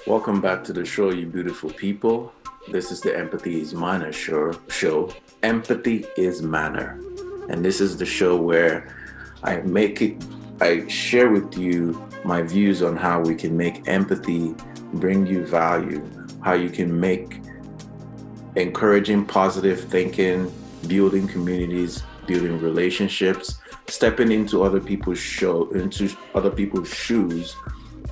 Welcome back to the show, you beautiful people. This is the Empathy is Manner show. Empathy is Manner. And this is the show where I share with you my views on how we can make empathy bring you value, how you can make encouraging positive thinking, building communities, building relationships, stepping into other people's shoes,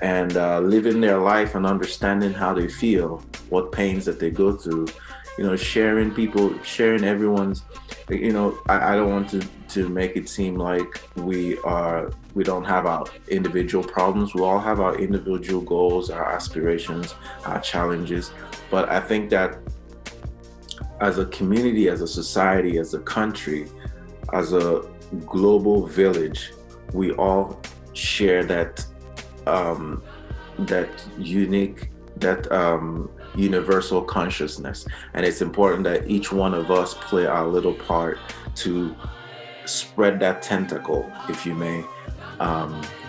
and living their life and understanding how they feel, what pains that they go through, sharing everyone's, I don't want to make it seem like we don't have our individual problems. We all have our individual goals, our aspirations, our challenges. But I think that as a community, as a society, as a country, as a global village, we all share that universal consciousness, and it's important that each one of us play our little part to spread that tentacle, if you may,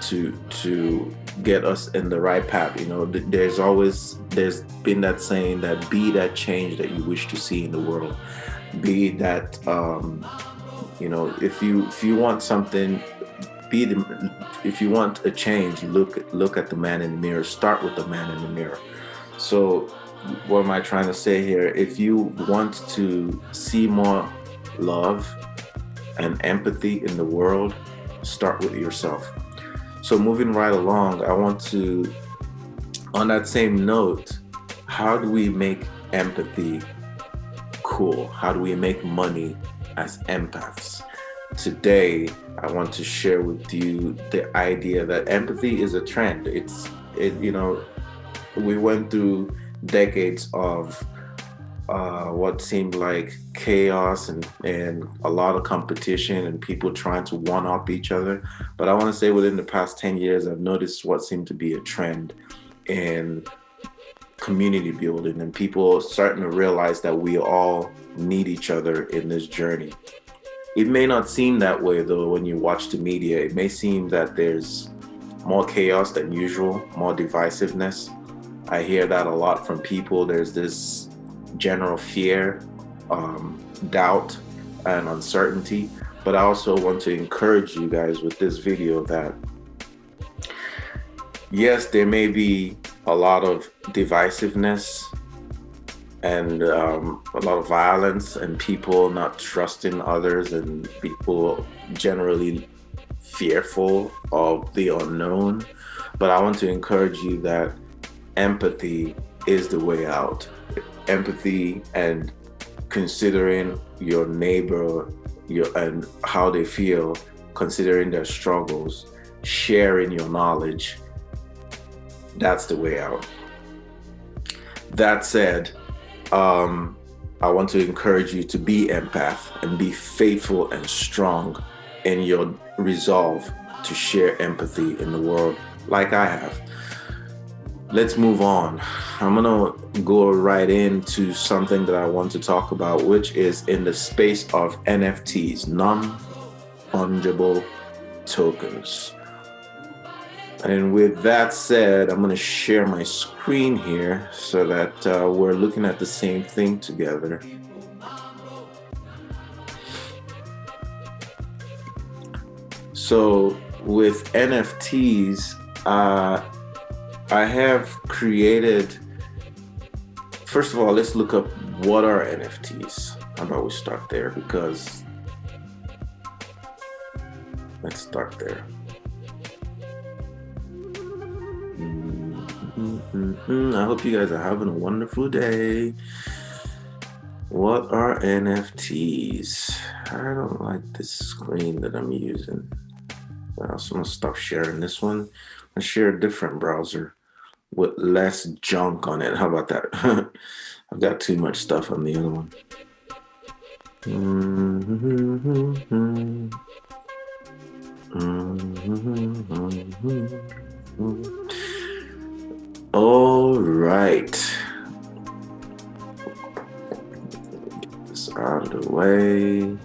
to get us in the right path. There's been that saying that be that change that you wish to see in the world. Be that if you want something, if you want a change, look at the man in the mirror. Start with the man in the mirror. So what am I trying to say here? If you want to see more love and empathy in the world, start with yourself. So moving right along, I want to, on that same note, how do we make empathy cool? How do we make money as empaths? Today, I want to share with you the idea that empathy is a trend. We went through decades of what seemed like chaos and a lot of competition and people trying to one-up each other. But I want to say within the past 10 years, I've noticed what seemed to be a trend in community building and people starting to realize that we all need each other in this journey. It may not seem that way, though, when you watch the media. It may seem that there's more chaos than usual, more divisiveness. I hear that a lot from people. There's this general fear, doubt, and uncertainty. But I also want to encourage you guys with this video that, yes, there may be a lot of divisiveness and a lot of violence and people not trusting others and people generally fearful of the unknown. But I want to encourage you that empathy is the way out. Empathy and considering your neighbor and how they feel, considering their struggles, sharing your knowledge, that's the way out. That said, I want to encourage you to be empath and be faithful and strong in your resolve to share empathy in the world like I have. Let's move on. I'm gonna go right into something that I want to talk about, which is in the space of NFTs, non-fungible tokens. And with that said, I'm going to share my screen here so that we're looking at the same thing together. So with NFTs, I have created, first of all, let's look up what are NFTs. How about we start there? Because let's start there. I hope you guys are having a wonderful day. What are NFTs? I don't like this screen that I'm using. I'm gonna stop sharing this one. I'll share a different browser with less junk on it. How about that? I've got too much stuff on the other one. All right. Get this out of the way.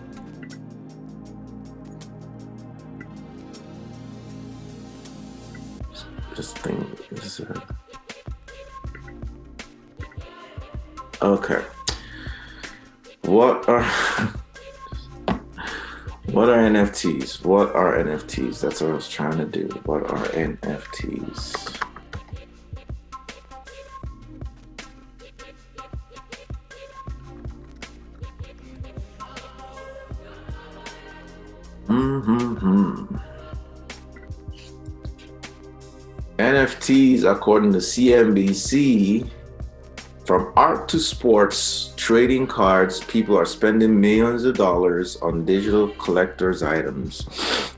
This thing is okay. What are NFTs? What are NFTs? That's what I was trying to do. What are NFTs? NFTs, according to CNBC, from art to sports, trading cards, people are spending millions of dollars on digital collector's items.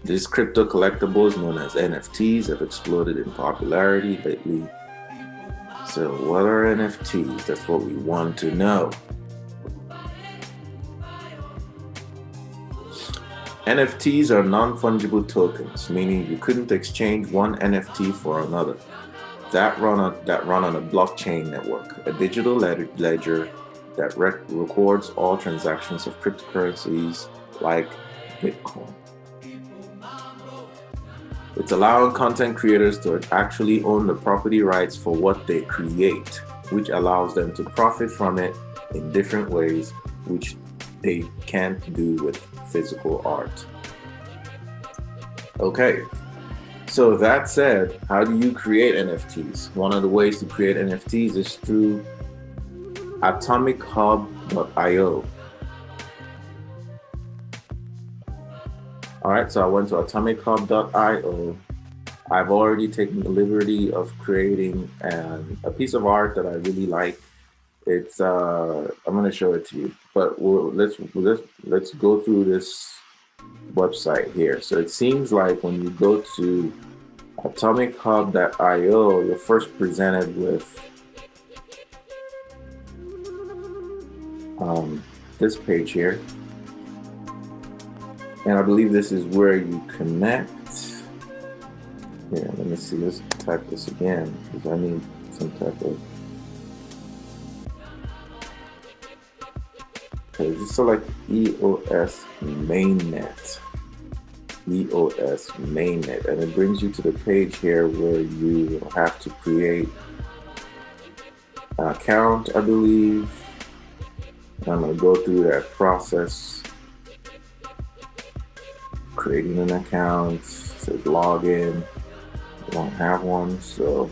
These crypto collectibles, known as NFTs, have exploded in popularity lately. So what are NFTs? That's what we want to know. NFTs are non-fungible tokens, meaning you couldn't exchange one NFT for another. That run on a blockchain network, a digital ledger that records all transactions of cryptocurrencies like Bitcoin. It's allowing content creators to actually own the property rights for what they create, which allows them to profit from it in different ways, which they can't do with physical art. Okay, so that said, how do you create NFTs? One of the ways to create NFTs is through atomichub.io. All right, so I went to atomichub.io. I've already taken the liberty of creating a piece of art that I really like. It's I'm going to show it to you, but let's go through this website here. So it seems like when you go to atomichub.io, you're first presented with this page here, and I believe this is where you connect. Yeah, let me see. Let's type this again because I need some type of. Okay, just select EOS mainnet. EOS mainnet, and it brings you to the page here where you have to create an account, I believe. I'm going to go through that process. Creating an account, it says login. I don't have one, so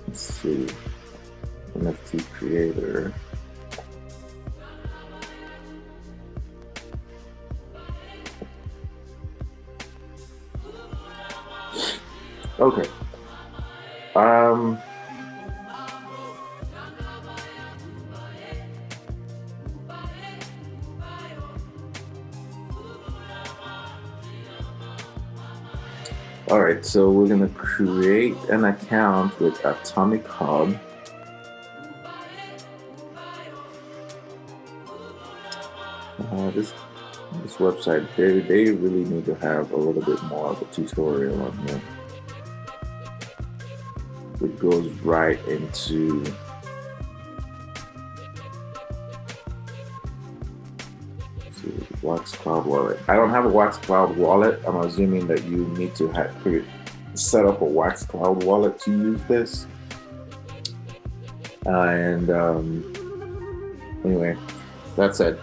let's see. NFT creator. Okay. All right, so we're gonna create an account with Atomic Hub. This website, they really need to have a little bit more of a tutorial on here. It goes right into Wax Cloud Wallet. I don't have a Wax Cloud Wallet. I'm assuming that you need to set up a Wax Cloud Wallet to use this. Anyway, that's it.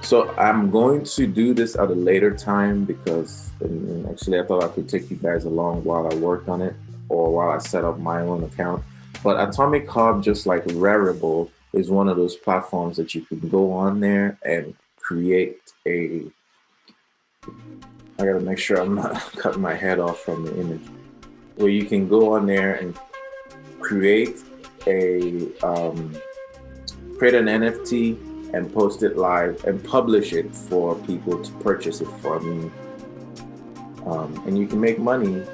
So I'm going to do this at a later time because actually I thought I could take you guys along while I worked on it or while I set up my own account. But Atomic Hub, just like Rarible, is one of those platforms that you can go on there and create I gotta make sure I'm not cutting my head off from the image, where you can go on there and create an NFT and post it live and publish it for people to purchase it from you. And you can make money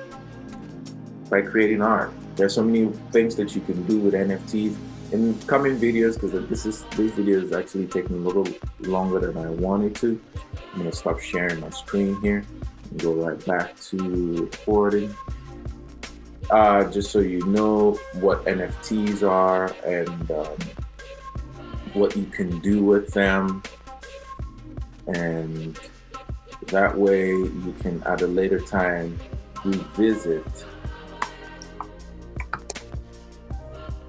by creating art. There's so many things that you can do with NFTs in coming videos, because this video is actually taking a little longer than I wanted to. I'm gonna stop sharing my screen here and go right back to recording. Just so you know what NFTs are and what you can do with them. And That way you can at a later time revisit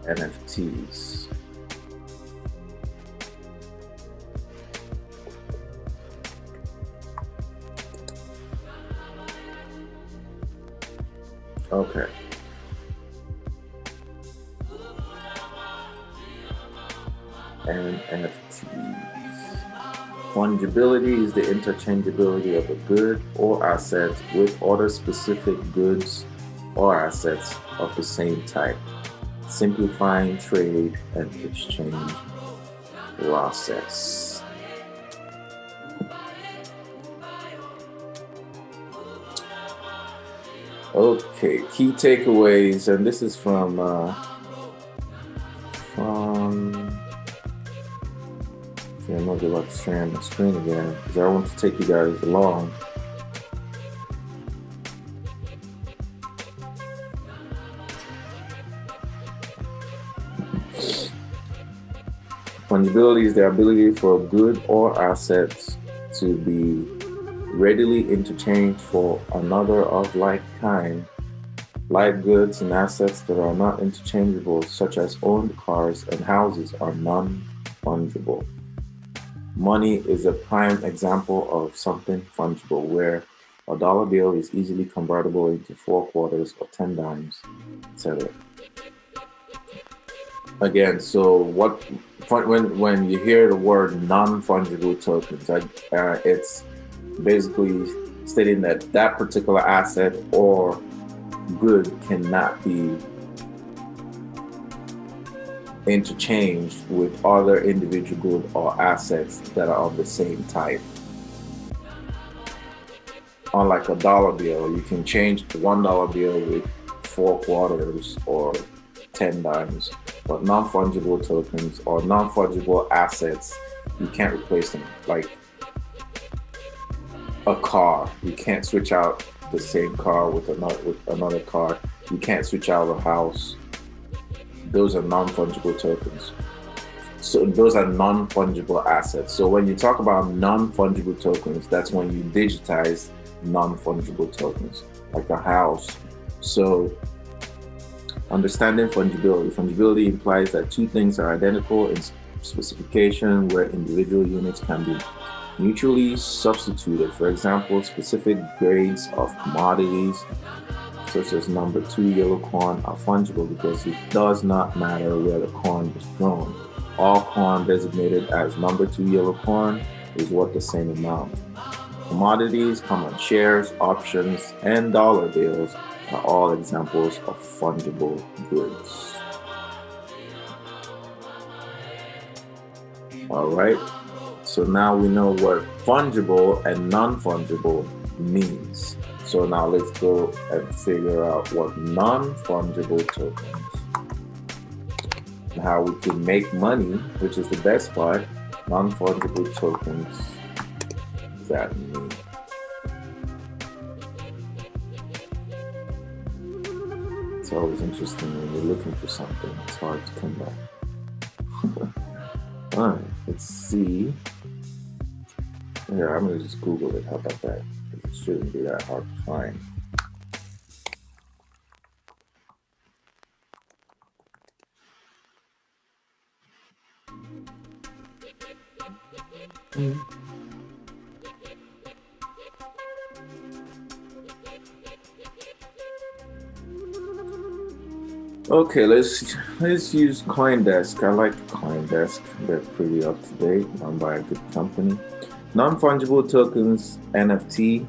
NFTs. Okay. NFTs. Fungibility is the interchangeability of a good or asset with other specific goods or assets of the same type, simplifying trade and exchange process. Okay, key takeaways, and this is from I'm not about to share my screen again because I want to take you guys along. Fungibility is the ability for a good or assets to be readily interchanged for another of like kind. Like goods and assets that are not interchangeable, such as owned cars and houses, are non-fungible. Money is a prime example of something fungible, where a dollar bill is easily convertible into 4 quarters or 10 dimes, etc. Again, so when you hear the word non-fungible tokens, it's basically stating that that particular asset or good cannot be interchanged with other individual good or assets that are of the same type. Unlike a dollar bill, you can change the $1 bill with 4 quarters or 10 dimes, but non-fungible tokens or non-fungible assets, you can't replace them. Like a car, you can't switch out the same car with another car. You can't switch out a house. Those are non-fungible tokens. So those are non-fungible assets. So when you talk about non-fungible tokens, that's when you digitize non-fungible tokens, like a house. So understanding fungibility. Fungibility implies that two things are identical in specification where individual units can be mutually substituted. For example, specific grades of commodities such as number 2 yellow corn are fungible because it does not matter where the corn was grown. All corn designated as number 2 yellow corn is worth the same amount. Commodities, common shares, options, and dollar bills are all examples of fungible goods. All right, so now we know what fungible and non-fungible means. So now let's go and figure out what non-fungible tokens and how we can make money, which is the best part. Non-fungible tokens, what does that mean? It's always interesting when you're looking for something. It's hard to come back. All right, let's see. Here, I'm gonna just Google it. How about that? It shouldn't be that hard to find. Okay, let's use CoinDesk. I like CoinDesk. They're pretty up to date, run by a good company. Non-fungible tokens, NFT,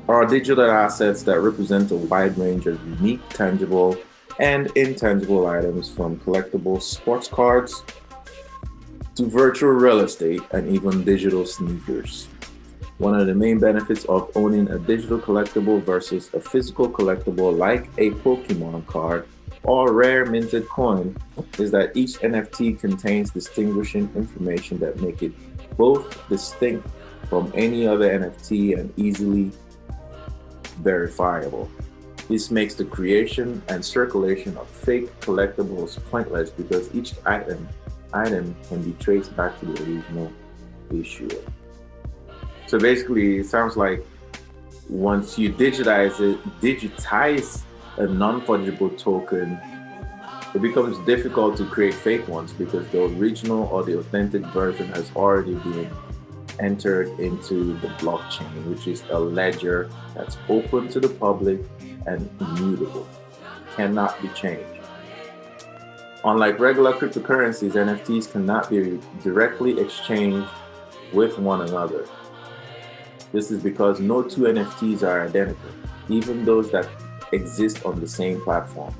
are digital assets that represent a wide range of unique, tangible, and intangible items, from collectible sports cards to virtual real estate and even digital sneakers. One of the main benefits of owning a digital collectible versus a physical collectible like a Pokemon card or rare minted coin is that each NFT contains distinguishing information that make it both distinct from any other NFT and easily verifiable. This makes the creation and circulation of fake collectibles pointless because each item can be traced back to the original issuer. So basically, it sounds like once you digitize a non-fungible token, it becomes difficult to create fake ones because the original or the authentic version has already been entered into the blockchain, which is a ledger that's open to the public and immutable, cannot be changed. Unlike regular cryptocurrencies, NFTs cannot be directly exchanged with one another. This is because no two NFTs are identical, even those that exist on the same platform,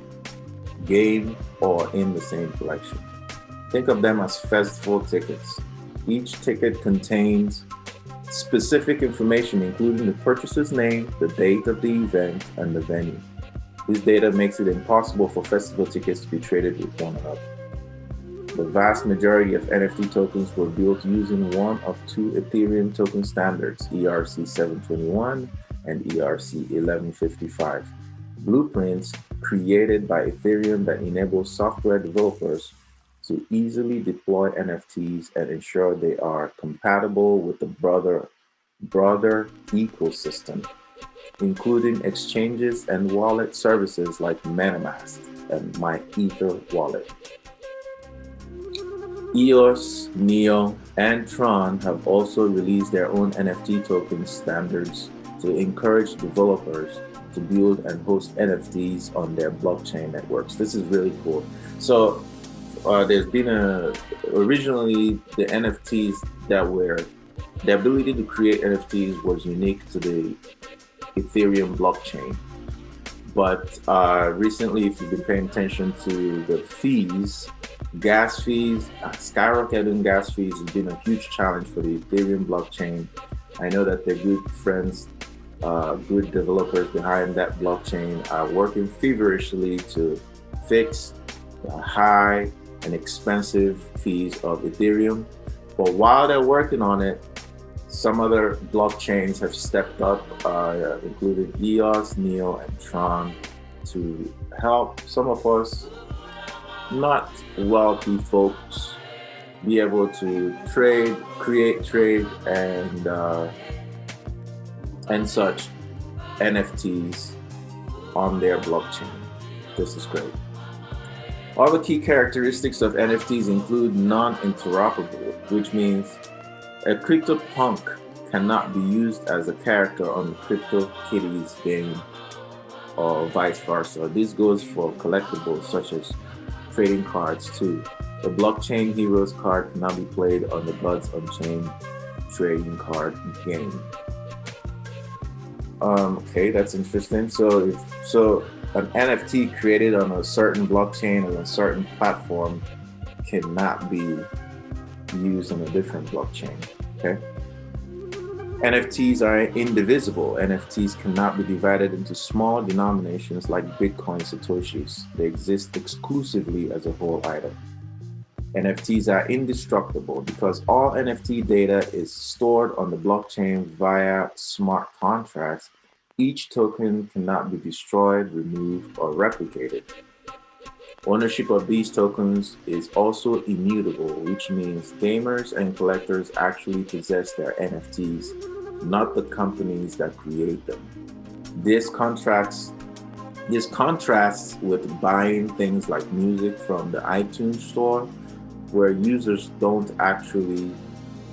game, or in the same collection. Think of them as festival tickets. Each ticket contains specific information, including the purchaser's name, the date of the event, and the venue. This data makes it impossible for festival tickets to be traded with one another. The vast majority of NFT tokens were built using one of two Ethereum token standards, ERC 721 and ERC 1155, blueprints created by Ethereum that enable software developers to easily deploy NFTs and ensure they are compatible with the broader ecosystem, including exchanges and wallet services like MetaMask and MyEtherWallet. EOS, NEO, and Tron have also released their own NFT token standards to encourage developers to build and host NFTs on their blockchain networks. This is really cool. So there's been originally the NFTs that were, the ability to create NFTs was unique to the Ethereum blockchain. But recently, if you've been paying attention to the fees, gas fees, skyrocketing gas fees has been a huge challenge for the Ethereum blockchain. I know that the good friends, good developers behind that blockchain are working feverishly to fix the high and expensive fees of Ethereum. But while they're working on it, some other blockchains have stepped up, including EOS, NEO, and Tron, to help some of us not wealthy folks be able to trade, create trade, and such NFTs on their blockchain. This is great. Other key characteristics of NFTs include non-interoperable, which means a CryptoPunk cannot be used as a character on the CryptoKitties game or vice versa. This goes for collectibles such as trading cards too. The Blockchain Heroes card cannot be played on the Buds Unchained trading card game. Okay, that's interesting. So an NFT created on a certain blockchain or a certain platform cannot be used on a different blockchain. Okay. NFTs are indivisible. NFTs cannot be divided into small denominations like Bitcoin Satoshis. They exist exclusively as a whole item. NFTs are indestructible because all NFT data is stored on the blockchain via smart contracts. Each token cannot be destroyed, removed, or replicated. Ownership of these tokens is also immutable, which means gamers and collectors actually possess their NFTs, not the companies that create them. This contrasts with buying things like music from the iTunes store, where users don't actually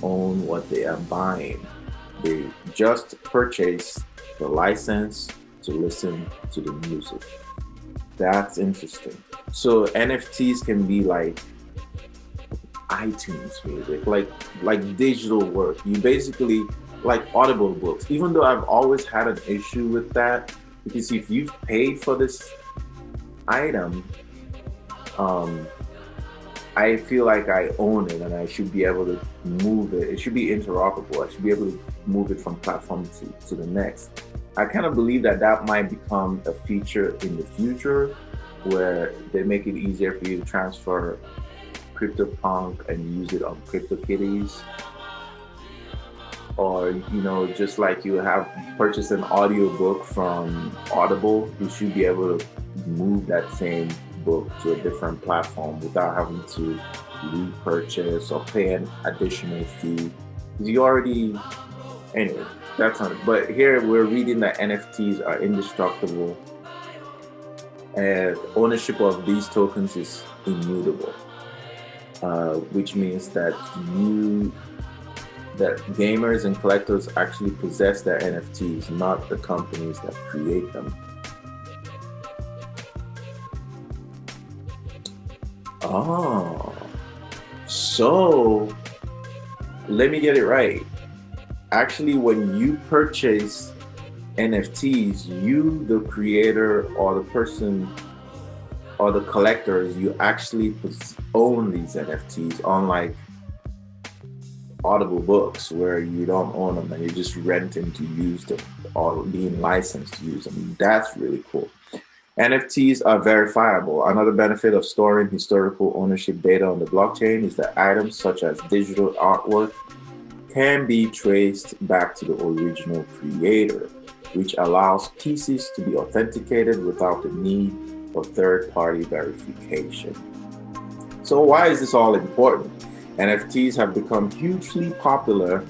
own what they are buying. They just purchase the license to listen to the music. That's interesting. So NFTs can be like iTunes music, like digital work. You basically like Audible books, even though I've always had an issue with that, because if you've paid for this item, I feel like I own it and I should be able to move it. It should be interoperable. I should be able to move it from platform to the next. I kind of believe that might become a feature in the future, where they make it easier for you to transfer CryptoPunk and use it on CryptoKitties. Or, just like you have purchased an audiobook from Audible, you should be able to move that same book to a different platform without having to repurchase or pay an additional fee. You already Anyway, that's on it. But here we're reading that NFTs are indestructible and ownership of these tokens is immutable, which means that gamers and collectors actually possess their NFTs, not the companies that create them. Oh, so let me get it right. Actually, when you purchase NFTs, you, the creator or the person or the collectors, you actually own these NFTs, unlike Audible books where you don't own them and you're just renting to use them or being licensed to use them. That's really cool. NFTs are verifiable. Another benefit of storing historical ownership data on the blockchain is that items such as digital artwork can be traced back to the original creator, which allows pieces to be authenticated without the need for third-party verification. So why is this all important? NFTs have become hugely popular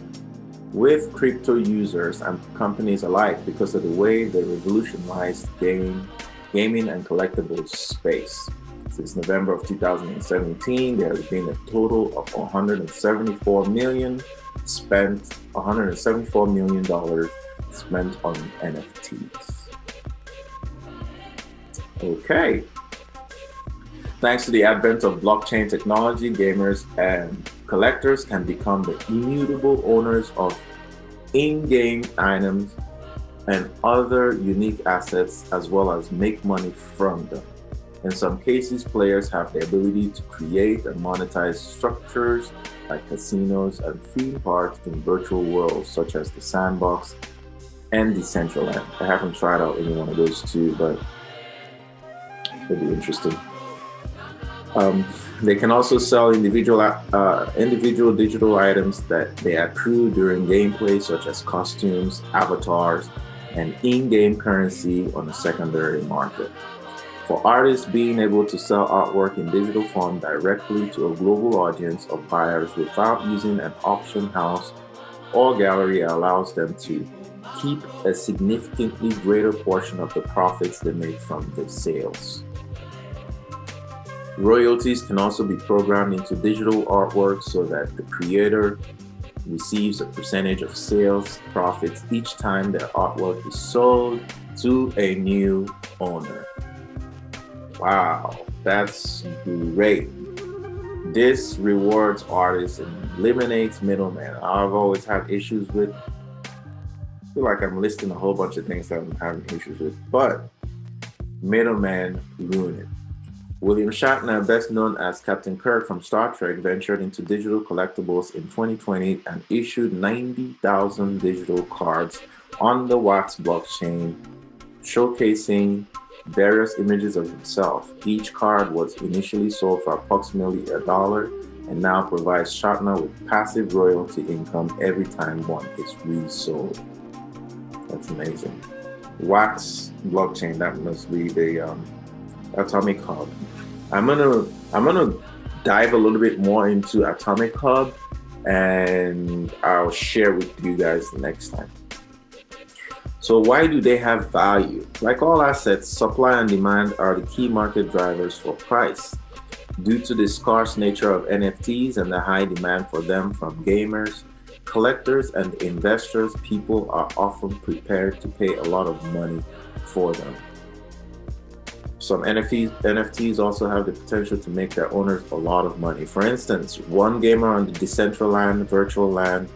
with crypto users and companies alike because of the way they revolutionized gaming and collectibles space. Since November of 2017, there has been a total of $174 million spent on NFTs. Okay. Thanks to the advent of blockchain technology, gamers and collectors can become the immutable owners of in-game items and other unique assets, as well as make money from them. In some cases, players have the ability to create and monetize structures like casinos and theme parks in virtual worlds such as the Sandbox and Decentraland. I haven't tried out any one of those two, but it'll be interesting. They can also sell individual digital items that they accrue during gameplay, such as costumes, avatars, and in-game currency on the secondary market. For artists, being able to sell artwork in digital form directly to a global audience of buyers without using an auction house or gallery allows them to keep a significantly greater portion of the profits they make from the sales. Royalties can also be programmed into digital artwork so that the creator receives a percentage of sales profits each time their artwork is sold to a new owner. Wow, that's great. This rewards artists and eliminates middlemen. I've always had issues with, I feel like I'm listing a whole bunch of things that I'm having issues with, but middlemen ruin it. William Shatner, best known as Captain Kirk from Star Trek, ventured into digital collectibles in 2020 and issued 90,000 digital cards on the Wax blockchain, showcasing various images of himself. Each card was initially sold for approximately $1 and now provides Shatner with passive royalty income every time one is resold. That's amazing. Wax blockchain, that must be the Atomic Hub. I'm gonna dive a little bit more into Atomic Hub, and I'll share with you guys next time. So why do they have value? Like all assets, supply and demand are the key market drivers for price. Due to the scarce nature of NFTs and the high demand for them from gamers, collectors, and investors, people are often prepared to pay a lot of money for them. Some NFTs also have the potential to make their owners a lot of money. For instance, one gamer on the Decentraland virtual land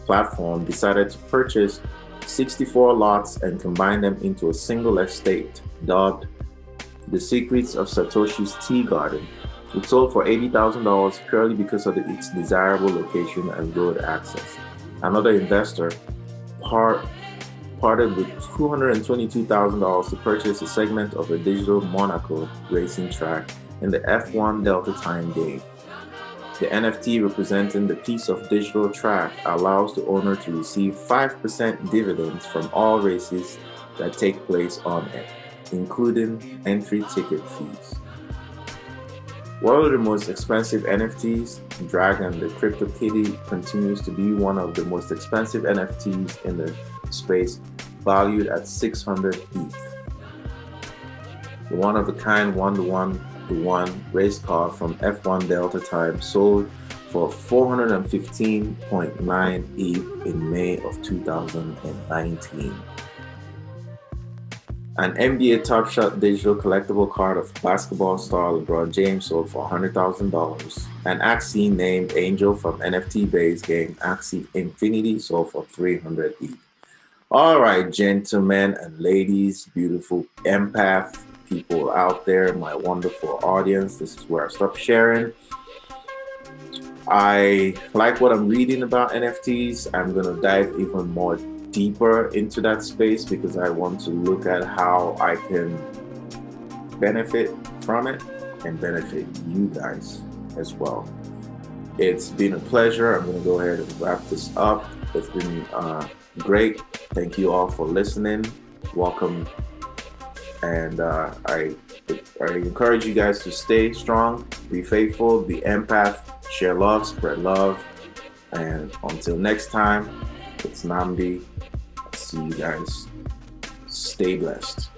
platform decided to purchase 64 lots and combine them into a single estate dubbed The Secrets of Satoshi's Tea Garden. It sold for $80,000 purely because of its desirable location and road access. Another investor parted with $222,000 to purchase a segment of a digital Monaco racing track in the F1 Delta Time game. The NFT representing the piece of digital track allows the owner to receive 5% dividends from all races that take place on it, including entry ticket fees. One of the most expensive NFTs, Dragon the Crypto Kitty, continues to be one of the most expensive NFTs in the space, valued at 600 ETH. The one-of-a-kind one-to-one race car from F1 Delta Time sold for 415.9 ETH in May of 2019. An NBA Top Shot digital collectible card of basketball star LeBron James sold for $100,000. An Axie named Angel from NFT-based game Axie Infinity sold for 300 ETH. All right, gentlemen and ladies, beautiful empath people out there, my wonderful audience, this is where I stop sharing. I like what I'm reading about NFTs. I'm going to dive even more deeper into that space because I want to look at how I can benefit from it and benefit you guys as well. It's been a pleasure. I'm going to go ahead and wrap this up. It's been great. Thank you all for listening. Welcome. And I encourage you guys to stay strong, be faithful, be empath, share love, spread love. And until next time, it's Namdi. See you guys. Stay blessed.